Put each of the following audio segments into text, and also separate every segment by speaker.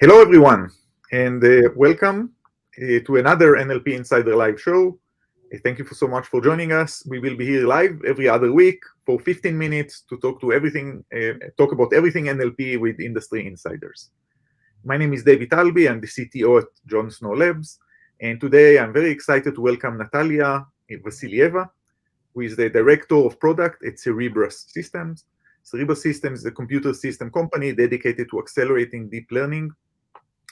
Speaker 1: Hello, everyone, and welcome to another NLP Insider Live show. Thank you so much for joining us. We will be here live every other week for 15 minutes to talk about everything NLP with industry insiders. My name is David Talby. I'm the CTO at Jon Snow Labs, and today I'm very excited to welcome Natalia Vasilieva, who is the Director of Product at Cerebras Systems. Cerebras Systems is a computer system company dedicated to accelerating deep learning.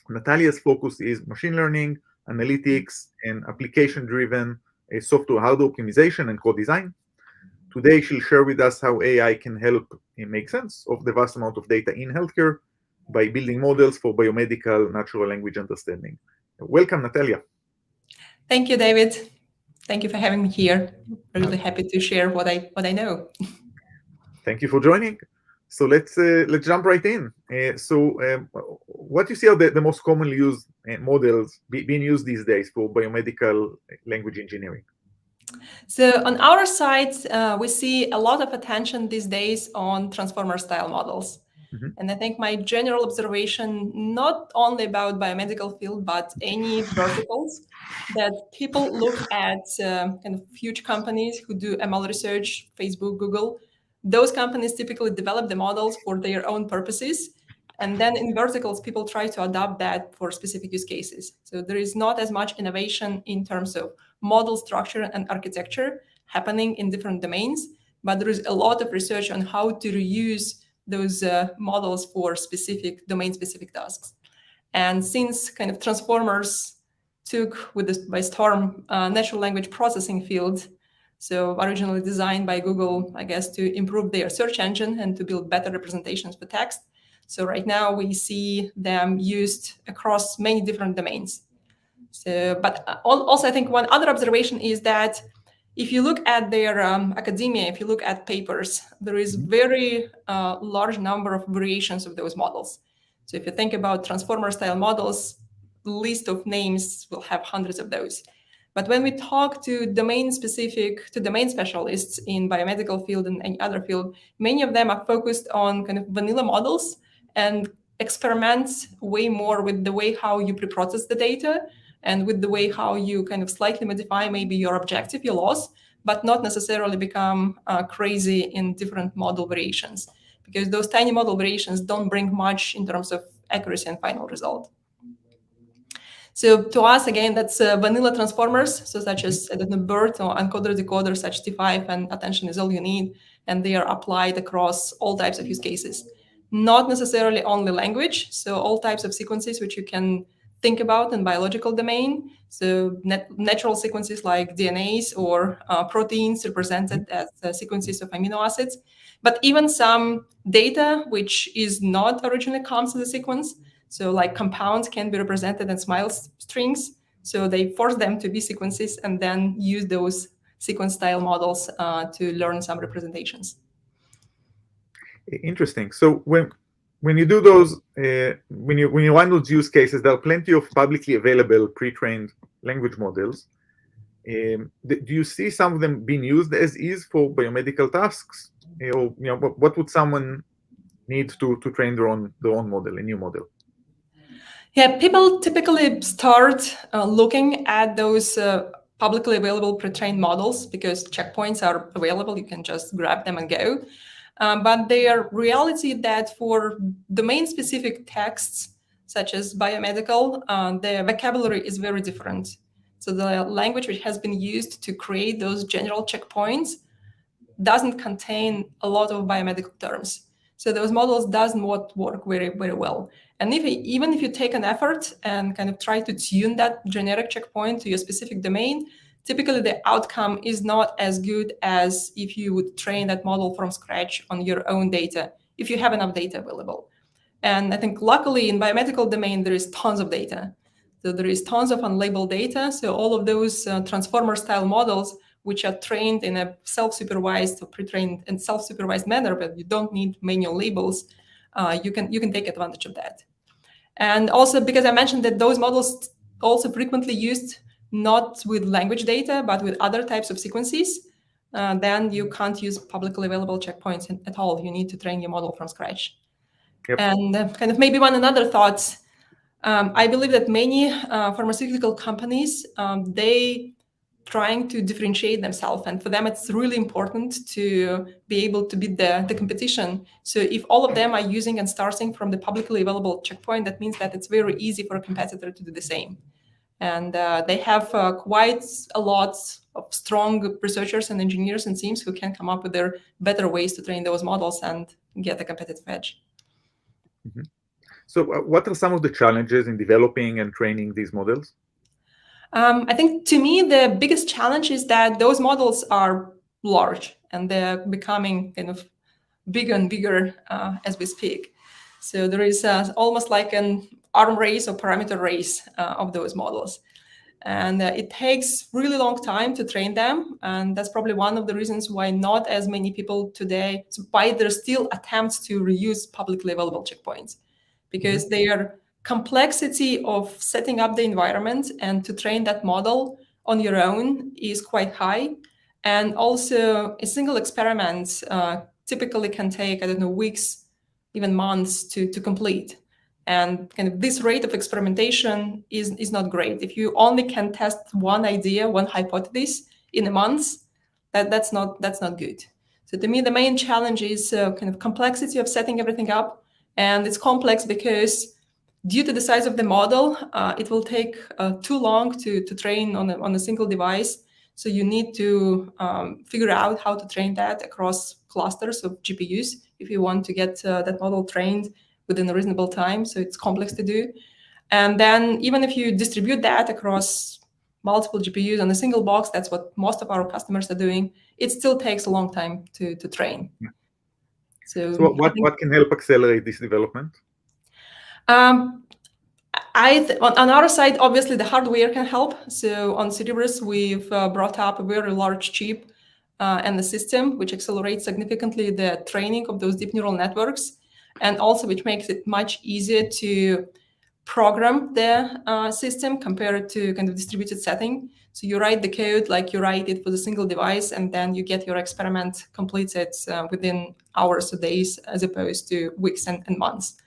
Speaker 1: Natalia's focus is machine learning, analytics, and application-driven software hardware optimization and code design. Today, she'll share with us how AI can help make sense of the vast amount of data in healthcare by building models for biomedical natural language understanding. Welcome, Natalia.
Speaker 2: Thank you, David. Thank you for having me here. I'm really happy to share what I know.
Speaker 1: Thank you for joining. So let's jump right in. What you see are the most commonly used models being used these days for biomedical language engineering?
Speaker 2: So on our side, we see a lot of attention these days on transformer-style models.
Speaker 1: Mm-hmm.
Speaker 2: And I think my general observation, not only about biomedical field, but any verticals, that people look at kind of huge companies who do ML research, Facebook, Google. Those companies typically develop the models for their own purposes. And then in verticals, people try to adopt that for specific use cases. So there is not as much innovation in terms of model structure and architecture happening in different domains, but there is a lot of research on how to reuse those models for specific domain-specific tasks. And since kind of transformers took by storm natural language processing field, so originally designed by Google, I guess, to improve their search engine and to build better representations for text. So right now we see them used across many different domains. So, but also I think one other observation is that if you look at their academia, if you look at papers, there is very large number of variations of those models. So if you think about transformer-style models, the list of names will have hundreds of those. But when we talk to domain specialists in biomedical field and any other field, many of them are focused on kind of vanilla models and experiment way more with the way how you pre-process the data and with the way how you kind of slightly modify maybe your objective, your loss, but not necessarily become crazy in different model variations, because those tiny model variations don't bring much in terms of accuracy and final result. So to us, again, that's vanilla transformers, so such as BERT or encoder decoder, such T5 and attention is all you need, and they are applied across all types of use cases. Not necessarily only language, so all types of sequences which you can think about in biological domain. So natural sequences like DNAs or proteins represented as sequences of amino acids, but even some data which is not originally comes as a sequence. So like compounds can be represented in smile strings. So they force them to be sequences and then use those sequence style models to learn some representations.
Speaker 1: Interesting. So when you do those, when you run those use cases, there are plenty of publicly available pre-trained language models. Do you see some of them being used as is for biomedical tasks? Or what would someone need to train their own model, a new model?
Speaker 2: Yeah, people typically start looking at those publicly available pre-trained models because checkpoints are available. You can just grab them and go. But their reality that for domain-specific texts, such as biomedical, the vocabulary is very different. So the language which has been used to create those general checkpoints doesn't contain a lot of biomedical terms. So those models doesn't work very, very well. And even if you take an effort and kind of try to tune that generic checkpoint to your specific domain, typically the outcome is not as good as if you would train that model from scratch on your own data, if you have enough data available. And I think luckily in biomedical domain, there is tons of data. So there is tons of unlabeled data. So all of those transformer style models, which are trained in a self-supervised or pre-trained and self-supervised manner, but you don't need manual labels, you can take advantage of that. And also because I mentioned that those models also frequently used not with language data, but with other types of sequences, then you can't use publicly available checkpoints at all. You need to train your model from scratch.
Speaker 1: Yep.
Speaker 2: And kind of maybe one another thought, I believe that many pharmaceutical companies, they trying to differentiate themselves, and for them it's really important to be able to beat the competition. So if all of them are using and starting from the publicly available checkpoint, that means that it's very easy for a competitor to do the same. And they have quite a lot of strong researchers and engineers and teams who can come up with their better ways to train those models and get a competitive edge.
Speaker 1: Mm-hmm. So what are some of the challenges in developing and training these models?
Speaker 2: I think to me, the biggest challenge is that those models are large and they're becoming kind of bigger and bigger as we speak. So there is almost like an arm race or parameter race of those models. And it takes really long time to train them. And that's probably one of the reasons why not as many people today, why there's still attempts to reuse publicly available checkpoints, because their complexity of setting up the environment and to train that model on your own is quite high. And also a single experiment typically can take, I don't know, weeks, even months to complete. And kind of this rate of experimentation is not great. If you only can test one idea, one hypothesis in a month, that's not good. So to me, the main challenge is kind of complexity of setting everything up, and it's complex because due to the size of the model, it will take too long to train on a single device. So you need to figure out how to train that across clusters of GPUs if you want to get that model trained within a reasonable time. So it's complex to do. And then even if you distribute that across multiple GPUs on a single box, that's what most of our customers are doing, it still takes a long time to train.
Speaker 1: So what can help accelerate this development?
Speaker 2: On our side, obviously the hardware can help. So on Cerebrus, we've brought up a very large chip and the system, which accelerates significantly the training of those deep neural networks, and also which makes it much easier to program the system compared to kind of distributed setting. So you write the code like you write it for the single device, and then you get your experiment completed within hours or days, as opposed to weeks and months.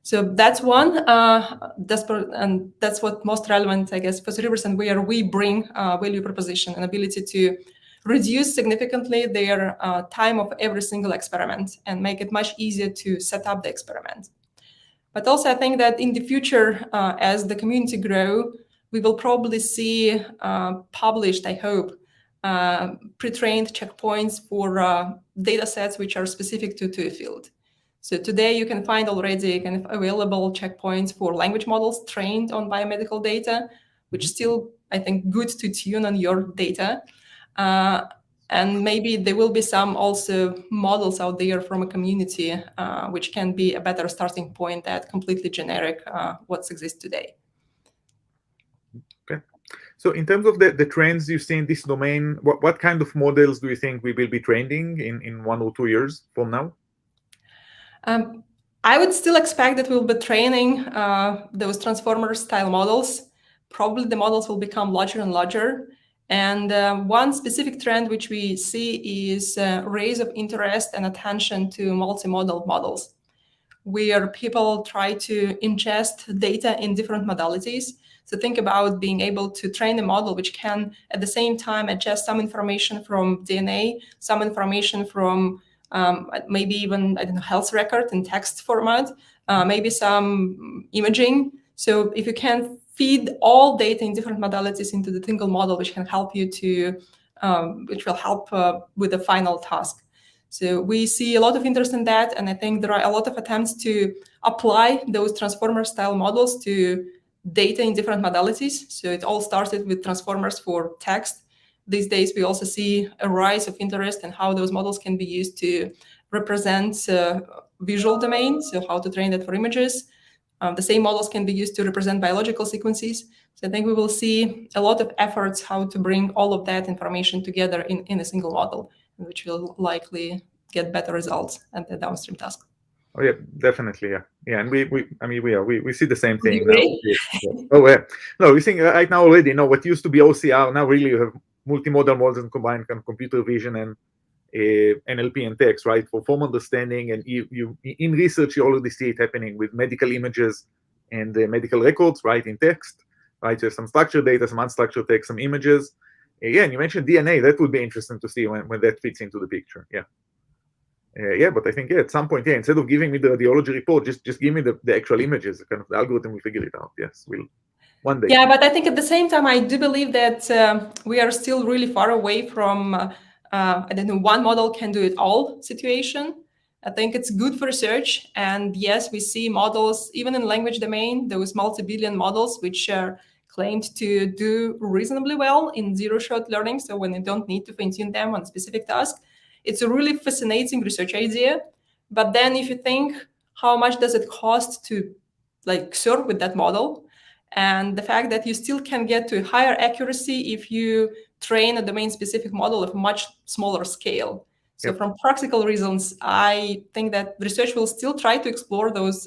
Speaker 2: So that's one, and that's what most relevant, I guess, for Cerebrus, and where we bring value proposition and ability to reduce significantly their time of every single experiment and make it much easier to set up the experiment. But also, I think that in the future, as the community grow, we will probably see published, I hope, pre-trained checkpoints for data sets which are specific to a field. So today you can find already kind of available checkpoints for language models trained on biomedical data, which is still, I think, good to tune on your data. And maybe there will be some also models out there from a community, which can be a better starting point than completely generic what exists today.
Speaker 1: Okay. So in terms of the trends you see in this domain, what kind of models do you think we will be training in 1 or 2 years from now?
Speaker 2: I would still expect that we'll be training those transformer style models. Probably the models will become larger and larger. And one specific trend which we see is raise of interest and attention to multimodal models, where people try to ingest data in different modalities. So think about being able to train a model which can at the same time ingest some information from DNA, some information from maybe even, I don't know, health record in text format, maybe some imaging. So if you can feed all data in different modalities into the single model, which can help you to, which will help with the final task. So we see a lot of interest in that, and I think there are a lot of attempts to apply those transformer style models to data in different modalities. So it all started with transformers for text. These days, we also see a rise of interest in how those models can be used to represent visual domains, so how to train that for images. The same models can be used to represent biological sequences. So I think we will see a lot of efforts how to bring all of that information together in a single model, which will likely get better results at the downstream task.
Speaker 1: Oh yeah, definitely, yeah, and we see the same thing
Speaker 2: You
Speaker 1: now.
Speaker 2: agree?
Speaker 1: Oh yeah, no, we think right now already. You know what used to be OCR, now really you have multimodal models and combined kind of computer vision and NLP and text, right, for form understanding. And you in research you already see it happening with medical images and the medical records, right, in text, right? So some structured data, some unstructured text, some images. Yeah, and you mentioned DNA. That would be interesting to see when that fits into the picture. Yeah. Yeah, but I think at some point, instead of giving me the radiology report, just give me the actual images. Kind of the algorithm will figure it out. Yes, we'll one day.
Speaker 2: Yeah, but I think at the same time, I do believe that we are still really far away from, I don't know, one model can do it all situation. I think it's good for research. And yes, we see models, even in language domain, those multi-billion models, which are claimed to do reasonably well in zero-shot learning. So when you don't need to fine-tune them on a specific task, it's a really fascinating research idea. But then if you think, how much does it cost to serve with that model? And the fact that you still can get to higher accuracy if you train a domain-specific model of much smaller scale. So from practical reasons, I think that research will still try to explore those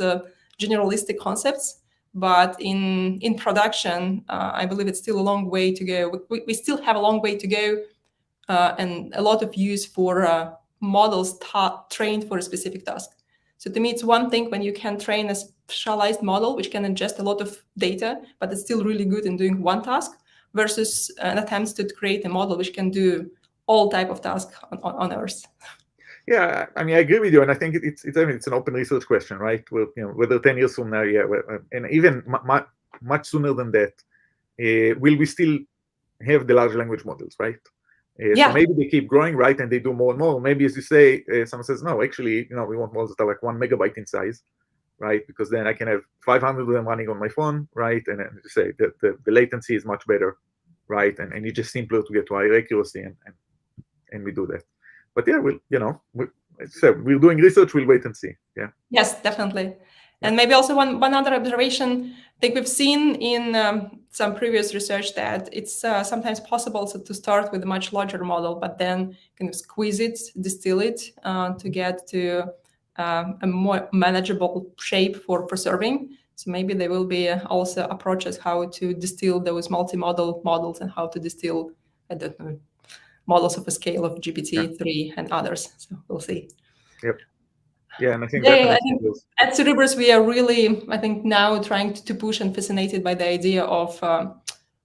Speaker 2: generalistic concepts. But in production, I believe it's still a long way to go. We still have a long way to go and a lot of use for models trained for a specific task. So to me, it's one thing when you can train a specialized model, which can ingest a lot of data, but it's still really good in doing one task, versus an attempt to create a model which can do all type of tasks on Earth.
Speaker 1: Yeah, I mean, I agree with you, and I think it's an open research question, right? Well, whether 10 years from now, and even much sooner than that, will we still have the large language models, right? So maybe they keep growing, right, and they do more and more. Maybe, as you say, someone says, no, actually, we want models that are like 1 megabyte in size, right? Because then I can have 500 of them running on my phone, right? And then you say the latency is much better, right? And it's just simpler to get to higher accuracy, and we do that. But yeah, we're doing research. We'll wait and see. Yeah.
Speaker 2: Yes, definitely. And maybe also one other observation. I think we've seen in some previous research that it's sometimes possible to start with a much larger model, but then kind of squeeze it, distill it to get to a more manageable shape for serving. So maybe there will be also approaches how to distill those multi-model models and how to distill, I don't know, models of a scale of GPT-3 and others. So we'll see.
Speaker 1: Yep. Yeah, and I think
Speaker 2: at Cerebrus, we are really, I think, now trying to push and fascinated by the idea of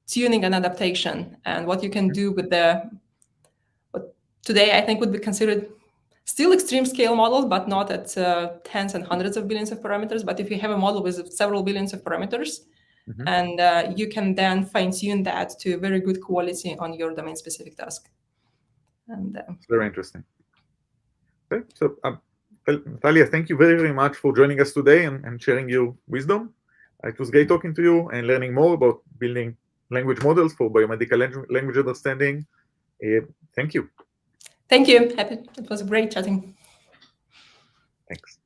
Speaker 2: tuning and adaptation and what you can do with what today I think would be considered still extreme scale models, but not at tens and hundreds of billions of parameters. But if you have a model with several billions of parameters, and you can then fine tune that to very good quality on your domain specific task. And
Speaker 1: it's very interesting. Okay, so Natalia, thank you very, very much for joining us today and sharing your wisdom. It was great talking to you and learning more about building language models for biomedical language understanding. Thank you.
Speaker 2: Thank you. Happy. It was great chatting.
Speaker 1: Thanks.